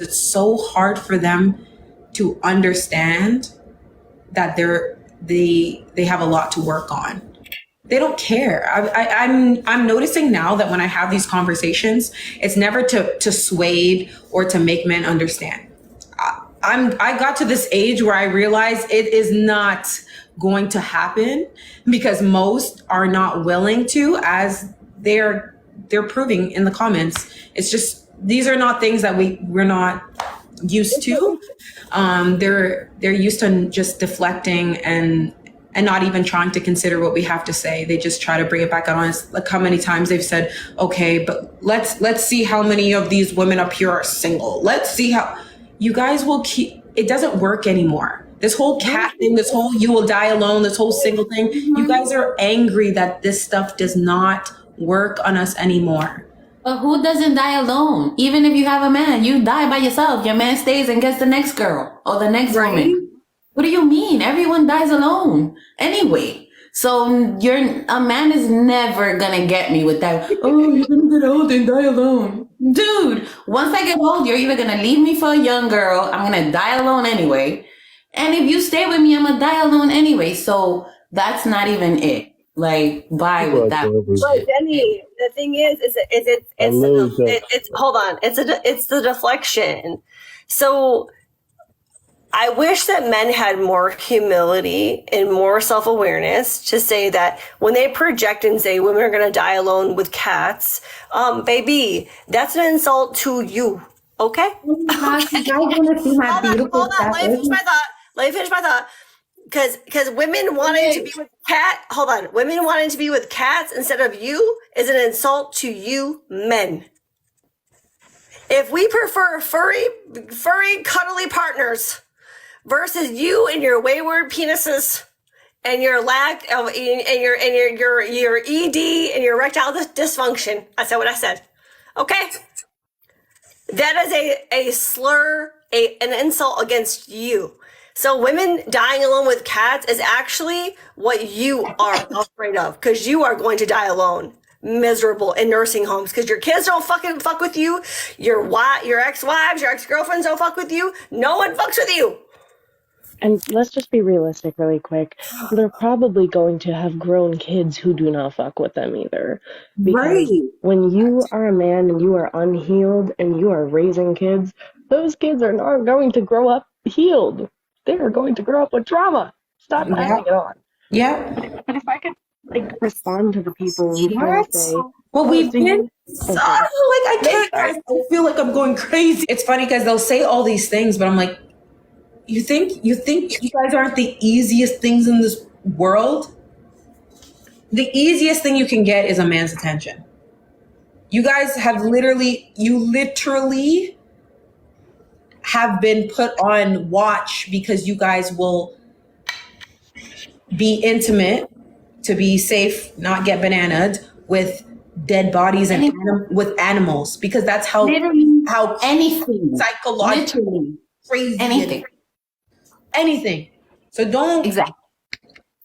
it's so hard for them to understand that they have a lot to work on. They don't care. I'm noticing now that when I have these conversations, it's never to sway or to make men understand. I got to this age where I realize it is not going to happen because most are not willing to, as they're proving in the comments. It's just, these are not things that we're not used to. They're used to just deflecting and not even trying to consider what we have to say. They just try to bring it back on us. Like how many times they've said, okay, but let's see how many of these women up here are single. Let's see how you guys will keep, it doesn't work anymore. This whole cat thing, this whole you will die alone, this whole single thing, you guys are angry that this stuff does not work on us anymore. But who doesn't die alone? Even if you have a man, you die by yourself. Your man stays and gets the next girl or the next woman. What do you mean? Everyone dies alone anyway. So a man is never gonna get me with that. Oh, you're gonna get old and die alone. Dude, once I get old, you're either gonna leave me for a young girl. I'm gonna die alone anyway. And if you stay with me, I'm gonna die alone anyway. So that's not even it. Like, bye with that. But Jenny, the thing is it's hold on. It's the deflection. So I wish that men had more humility and more self-awareness to say that when they project and say women are going to die alone with cats, baby, that's an insult to you. Okay? Hold on. Let me finish my thought. Because women wanting to be with women wanting to be with cats instead of you is an insult to you men. If we prefer furry, cuddly partners versus you and your wayward penises and your lack of and your ED and your erectile dysfunction. I said what I said. Okay? That is a slur, an insult against you. So women dying alone with cats is actually what you are afraid of, because you are going to die alone, miserable in nursing homes, because your kids don't fucking fuck with you, your ex-wives, your ex-girlfriends don't fuck with you, no one fucks with you. And let's just be realistic really quick. They're probably going to have grown kids who do not fuck with them either. Because when you are a man and you are unhealed and you are raising kids, those kids are not going to grow up healed. They are going to grow up with trauma. Stop adding it on. Yeah. But if I could respond to the people who try to say, well, we've been I feel like I'm going crazy. It's funny because they'll say all these things, but I'm like, you think you guys aren't the easiest things in this world? The easiest thing you can get is a man's attention. You guys have literally have been put on watch because you guys will be intimate to be safe, not get bananaed with dead bodies and with animals, because that's how anything psychologically crazy anything. So don't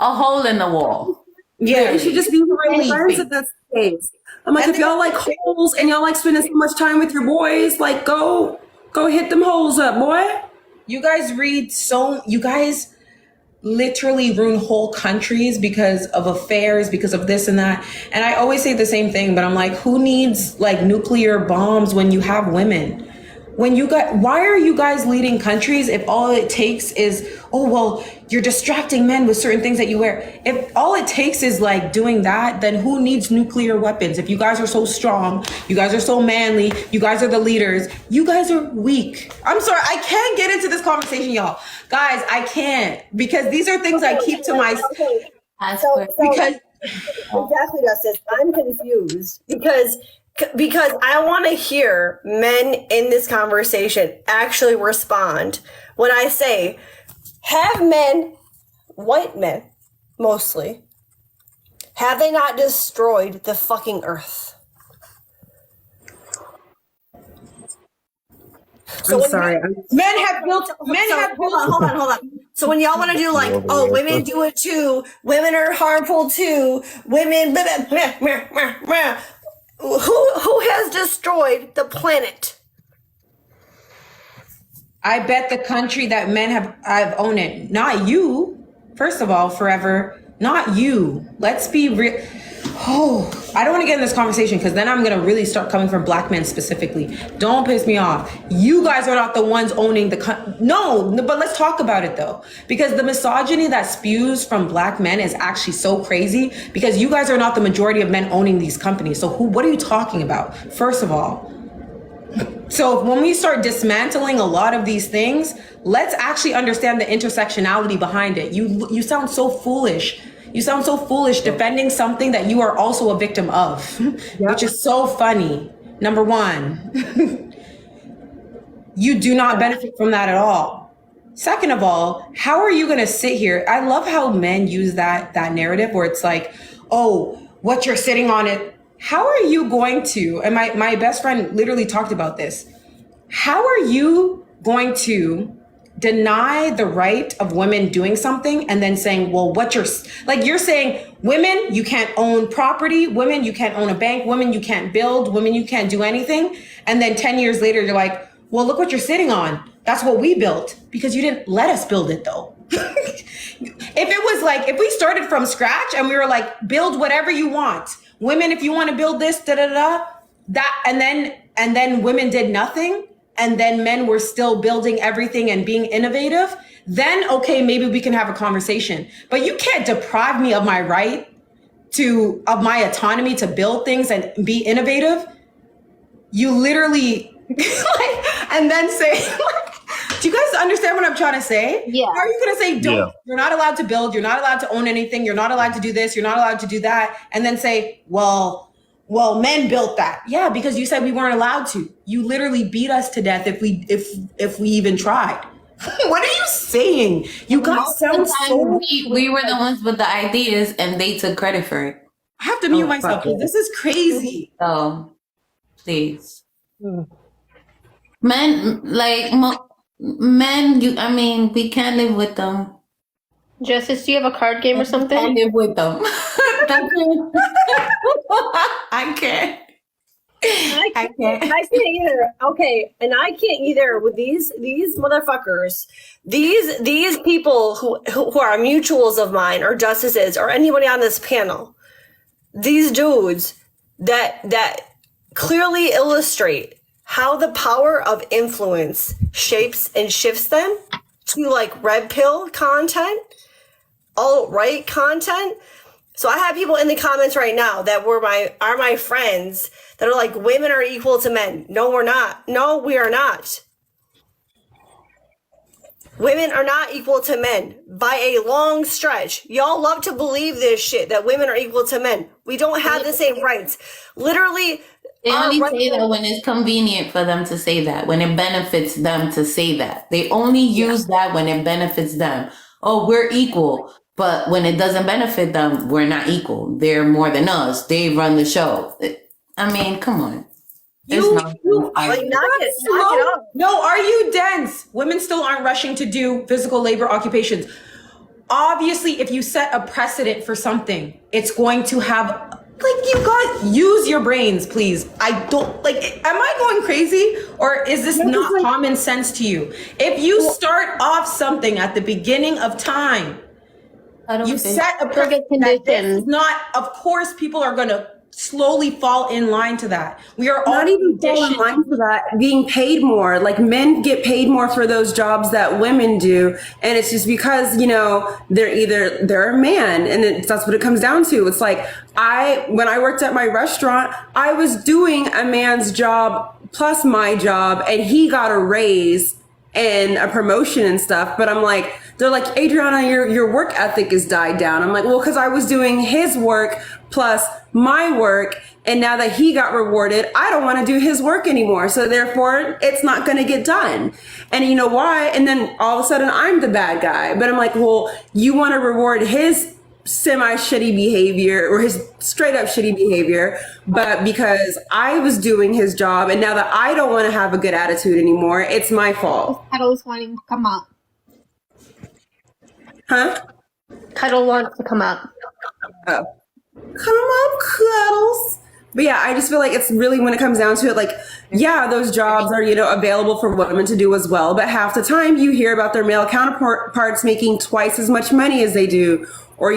a hole in the wall. Yeah, you should just be really friends if that's the case. I'm like, if y'all like holes and y'all like spending so much time with your boys, like go hit them holes up, boy. You guys literally ruin whole countries because of affairs, because of this and that. And I always say the same thing, but I'm like, who needs like nuclear bombs when you have women? Why are you guys leading countries if all it takes is, oh, well, you're distracting men with certain things that you wear. If all it takes is like doing that, then who needs nuclear weapons? If you guys are so strong, you guys are so manly, you guys are the leaders, you guys are weak. I'm sorry, I can't get into this conversation, y'all. Guys, I can't, because these are things I keep to myself. Exactly, Justice. I'm confused because I want to hear men in this conversation actually respond when I say, have men, white men mostly, have they not destroyed the fucking earth? So I'm sorry. Men have built. Hold on. So when y'all want to do like, oh, women do it too, women are harmful too, women, who has destroyed the planet? I bet the country that men have owned it. Not you. First of all, forever. Not you. Let's be real. Oh, I don't want to get in this conversation because then I'm going to really start coming from black men specifically. Don't piss me off. You guys are not the ones owning the no, but let's talk about it though. Because the misogyny that spews from black men is actually so crazy because you guys are not the majority of men owning these companies. So what are you talking about? First of all. So when we start dismantling a lot of these things, let's actually understand the intersectionality behind it. You sound so foolish. You sound so foolish defending something that you are also a victim of, which is so funny. Number one, you do not benefit from that at all. Second of all, how are you going to sit here? I love how men use that narrative where it's like, oh, what you're sitting on it. How are you going to, and my best friend literally talked about this. How are you going to deny the right of women doing something and then saying, well, you're saying women, you can't own property, women, you can't own a bank, women, you can't build, women, you can't do anything. And then 10 years later, you're like, well, look what you're sitting on. That's what we built because you didn't let us build it though. If it was like, if we started from scratch and we were like, build whatever you want. Women, if you want to build this, that, and then women did nothing. And then men were still building everything and being innovative, then okay, maybe we can have a conversation. But you can't deprive me of my right of my autonomy to build things and be innovative. You literally and then say, do you guys understand what I'm trying to say? Yeah. How are you going to say, you're not allowed to build, you're not allowed to own anything, you're not allowed to do this, you're not allowed to do that, and then say, well, men built that. Yeah, because you said we weren't allowed to. You literally beat us to death if we even tried. What are you saying? You guys sound so... We were the ones with the ideas and they took credit for it. I have to mute myself because this is crazy. So, please. Men, we can't live with them. Justice, do you have a card game or something? I live with them. I can't. I can't either. Okay, and I can't either with these motherfuckers. These people who are mutuals of mine or justices or anybody on this panel. These dudes that clearly illustrate how the power of influence shapes and shifts them to like red pill content, alt-right content. So I have people in the comments right now that are my friends that are like, women are equal to men. No, we're not. No, we are not. Women are not equal to men by a long stretch. Y'all love to believe this shit that women are equal to men. We don't have the same rights. Literally, they only say that when it's convenient for them to say that, when it benefits them to say that. They only use that when it benefits them. Oh, we're equal. But when it doesn't benefit them, we're not equal. They're more than us. They run the show. I mean, come on. Knock it up. No, are you dense? Women still aren't rushing to do physical labor occupations. Obviously, if you set a precedent for something, it's going to have, use your brains, please. I don't, am I going crazy? Or is this not common sense to you? If you start off something at the beginning of time, you set a precedent that this is not, of course, people are going to slowly fall in line to that. We are all not even fall in line to that, being paid more. Like men get paid more for those jobs that women do. And it's just because, they're a man, and that's what it comes down to. It's like when I worked at my restaurant, I was doing a man's job plus my job, and he got a raise and a promotion and stuff. But I'm like, they're like, Adriana, your work ethic is died down. I'm like, well, because I was doing his work plus my work, and now that he got rewarded, I don't want to do his work anymore. So therefore, it's not going to get done. And you know why? And then all of a sudden, I'm the bad guy. But I'm like, well, you want to reward his semi-shitty behavior or his straight up shitty behavior, but because I was doing his job, and now that I don't want to have a good attitude anymore, it's my fault. Cuddle's wanting to come up. Huh? Cuddle wants to come up. Oh. Come up, Cuddles. But yeah, I just feel like it's really, when it comes down to it, like, yeah, those jobs are, available for women to do as well. But half the time you hear about their male counterparts making twice as much money as they do, or,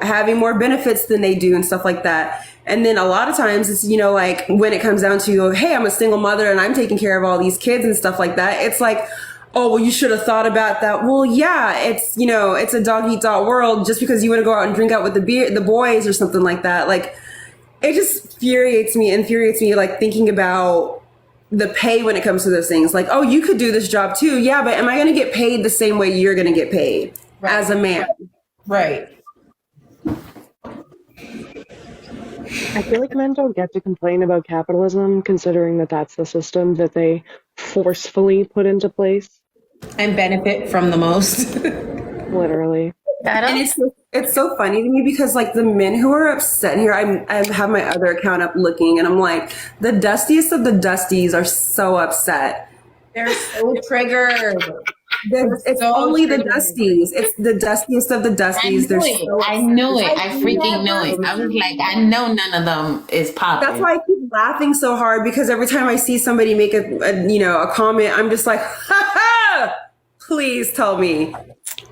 having more benefits than they do and stuff like that. And then a lot of times it's, like when it comes down to, hey, I'm a single mother and I'm taking care of all these kids and stuff like that. It's like, oh, well, you should have thought about that. Well, yeah, it's, it's a dog eat dog world. Just because you want to go out and drink out with the boys or something like that. Like, it just infuriates me, like thinking about the pay when it comes to those things. Like, oh, you could do this job too. Yeah, but am I going to get paid the same way you're going to get paid as a man? Right. I feel like men don't get to complain about capitalism, considering that that's the system that they forcefully put into place. And benefit from the most. Literally. And it's so funny to me because like the men who are upset here, I have my other account up looking, and I'm like, the dustiest of the dusties are so upset. They're so triggered. It's so only triggered. the dusties. It's the dustiest of the dusties. I knew it. I freaking knew it. I was like, I know none of them is popping. That's why I keep laughing so hard, because every time I see somebody make a comment, I'm just like, ha ha! Please tell me.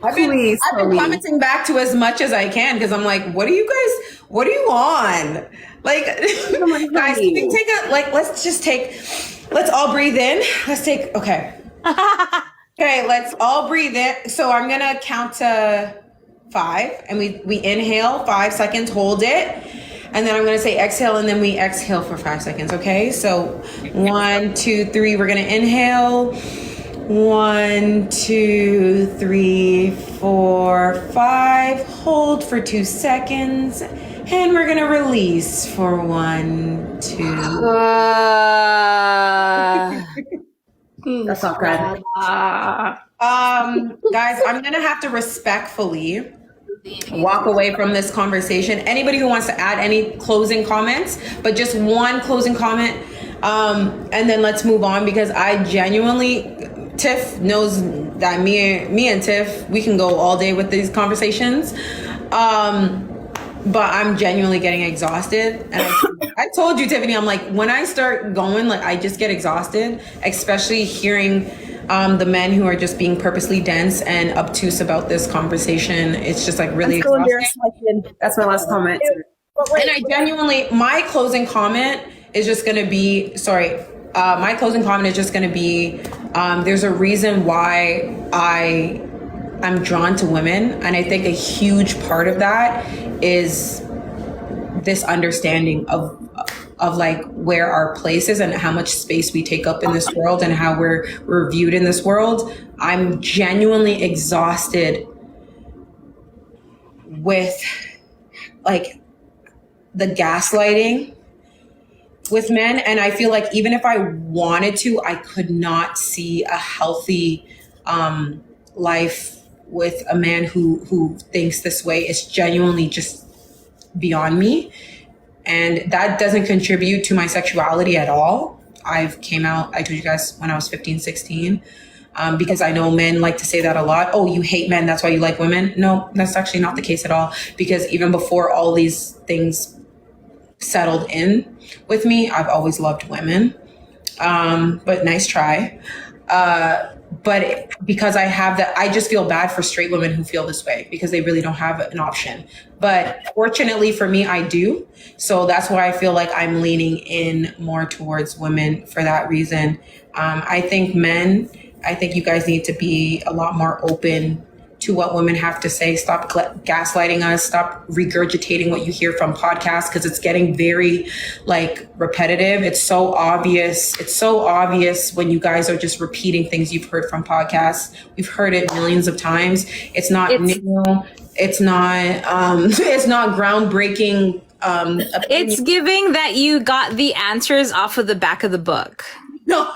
I've been commenting back to as much as I can, because I'm like, what are you on? Like, guys, can we take let's all breathe in. Okay, let's all breathe in. So I'm going to count to 5, and we inhale 5 seconds, hold it. And then I'm going to say exhale, and then we exhale for 5 seconds. Okay. So 1, 2, 3, we're going to inhale. 1, 2, 3, 4, 5. Hold for 2 seconds. And we're going to release for 1, 2. That's not good. Guys, I'm going to have to respectfully walk away from this conversation. Anybody who wants to add any closing comments, but just one closing comment. And then let's move on, because I genuinely, Tiff knows that me and Tiff, we can go all day with these conversations. But I'm genuinely getting exhausted. And I told you, Tiffany, I'm like, when I start going, like, I just get exhausted, especially hearing the men who are just being purposely dense and obtuse about this conversation. It's just like really exhausting. That's my last comment. And I genuinely, my closing comment is just going to be, my closing comment is just going to be, there's a reason why I'm drawn to women. And I think a huge part of that is this understanding of like where our place is and how much space we take up in this world and how we're viewed in this world. I'm genuinely exhausted with like the gaslighting with men. And I feel like even if I wanted to, I could not see a healthy life with a man who thinks this way. It's genuinely just beyond me. And that doesn't contribute to my sexuality at all. I told you guys when I was 15, 16, because I know men like to say that a lot. Oh, you hate men, that's why you like women. No, that's actually not the case at all. Because even before all these things settled in with me, I've always loved women. But nice try. But because I have that, I just feel bad for straight women who feel this way because they really don't have an option. But fortunately for me, I do. So that's why I feel like I'm leaning in more towards women for that reason. I think you guys need to be a lot more open to what women have to say. Stop gaslighting us. Stop regurgitating what you hear from podcasts, because it's getting very like repetitive. It's so obvious. It's so obvious when you guys are just repeating things you've heard from podcasts. We've heard it millions of times. It's not new. It's not groundbreaking. It's giving that you got the answers off of the back of the book. No.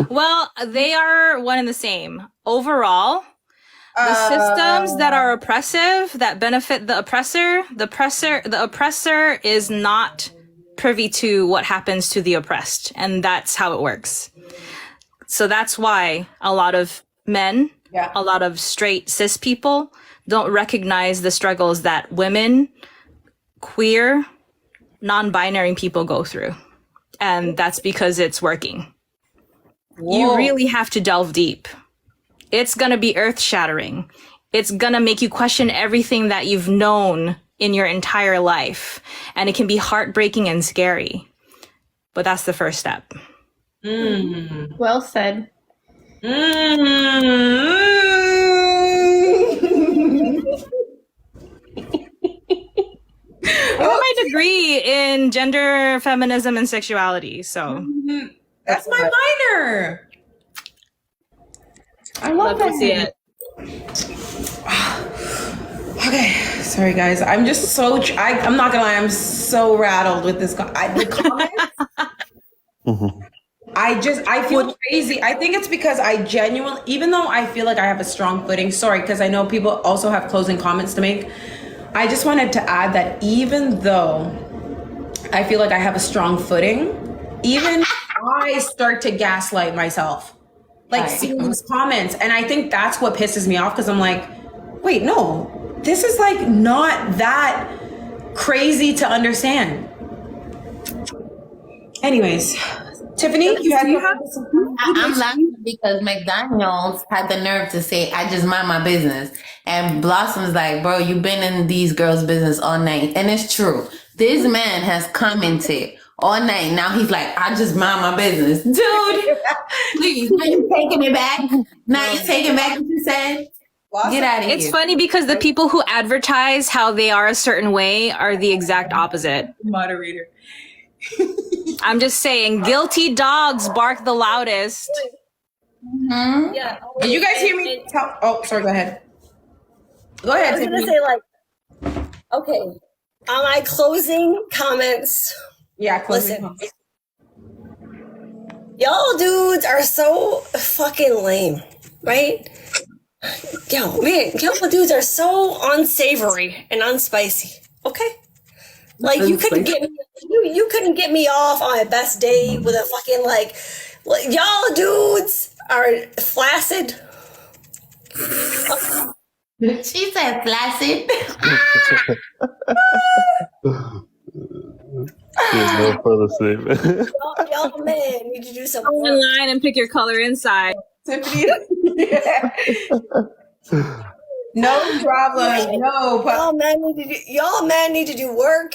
Well, they are one and the same. Overall, the systems that are oppressive, that benefit the oppressor is not privy to what happens to the oppressed. And that's how it works. So that's why a lot of men, a lot of straight cis people don't recognize the struggles that women, queer, non-binary people go through. And that's because it's working. You really have to delve deep. It's going to be earth-shattering. It's going to make you question everything that you've known in your entire life. And it can be heartbreaking and scary. But that's the first step. Well said. I got my degree in gender, feminism, and sexuality. So that's my minor. I love to see it. Okay, sorry guys. I'm just so. I'm not gonna lie. I'm so rattled with this. The comments. I feel crazy. I think it's because I genuinely, even though I feel like I have a strong footing. Sorry, because I know people also have closing comments to make. I just wanted to add that even though I feel like I have a strong footing, even I start to gaslight myself, like seeing these comments. And I think that's what pisses me off, because I'm like, wait, no, this is like not that crazy to understand. Anyways, Tiffany, I'm laughing because McDonald's had the nerve to say, I just mind my business. And Blossom's like, bro, you've been in these girls' business all night. And it's true. This man has commented all night. Now he's like, I just mind my business. Dude, please, now you taking it back? Now you taking back what you said? Get out of here. It's funny because the people who advertise how they are a certain way are the exact opposite. Moderator. I'm just saying, guilty dogs bark the loudest. Mm-hmm. Yeah. Did you guys hear me? Oh, sorry. Go ahead. Go ahead. I was gonna say, like, okay, on my closing comments. Yeah, listen. Y'all dudes are so fucking lame, right? Yo, man, y'all dudes are so unsavory and unspicy. Okay. Like you couldn't get me, you couldn't get me off on my best day with a fucking like y'all dudes are flaccid. She said flaccid. There's no further statement. Y'all men need to do some go online and pick your color inside. Tiffany. No problem. No problem. Y'all men need to do work.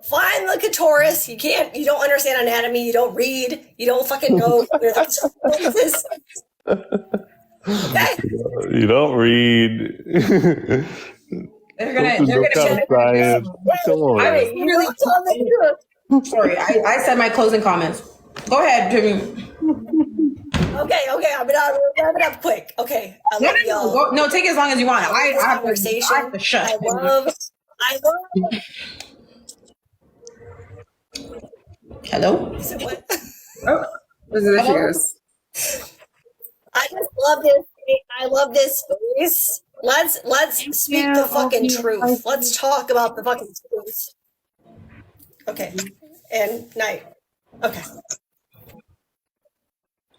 Find the clitoris. You don't understand anatomy. You don't read. You don't fucking know. Okay. You don't read. They're gonna science. Come on. Sorry, I said my closing comments. Go ahead, Jimmy. Okay. I'm gonna wrap it up quick. Okay. I love y'all. No, take it as long as you want. I have conversation. I have to shut. I love. Hello? What? Oh, there she goes. I just love this. I love this space. Let's speak the fucking truth. Let's talk about the fucking truth. Okay. And night. Okay.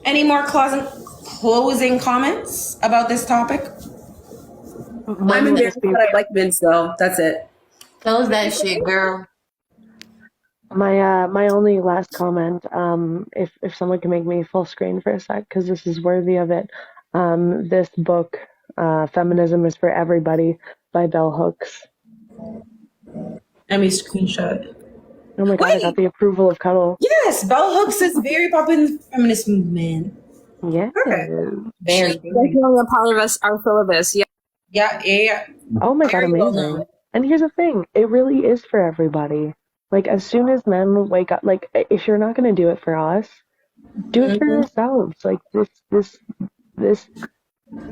Any more closing comments about this topic? I'm embarrassed, but I like men still. That's it. Close that shit, girl. My only last comment, if someone can make me full screen for a sec, because this is worthy of it. This book, Feminism is for Everybody by Bell Hooks. Let me screenshot. Oh my God, I got the approval of Cuddle. Yes, Bell Hooks is very popular in the feminist movement. Yeah. Okay. Very. Definitely a part of us, our syllabus. Yeah. Yeah. Oh my God, Very well amazing. known. And here's the thing, it really is for everybody. Like, as soon as men wake up, like, if you're not going to do it for us, do it for yourselves. Like,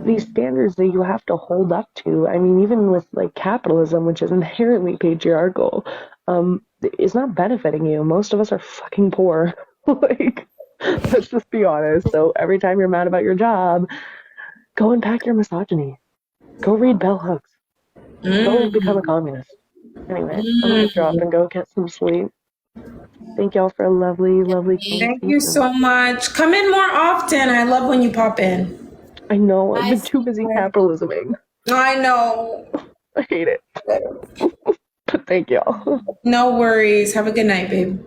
these standards that you have to hold up to. I mean, even with, like, capitalism, which is inherently patriarchal, it's not benefiting you. Most of us are fucking poor. Like, let's just be honest. So every time you're mad about your job, go unpack your misogyny. Go read Bell Hooks. Go become a communist. Anyway, I'm gonna drop and go get some sleep. Thank y'all for a lovely Thank you so much. Come in more often. I love when you pop in. I know, I've been too busy capitalisming. I know. I hate it. Thank y'all. No worries. Have a good night, babe.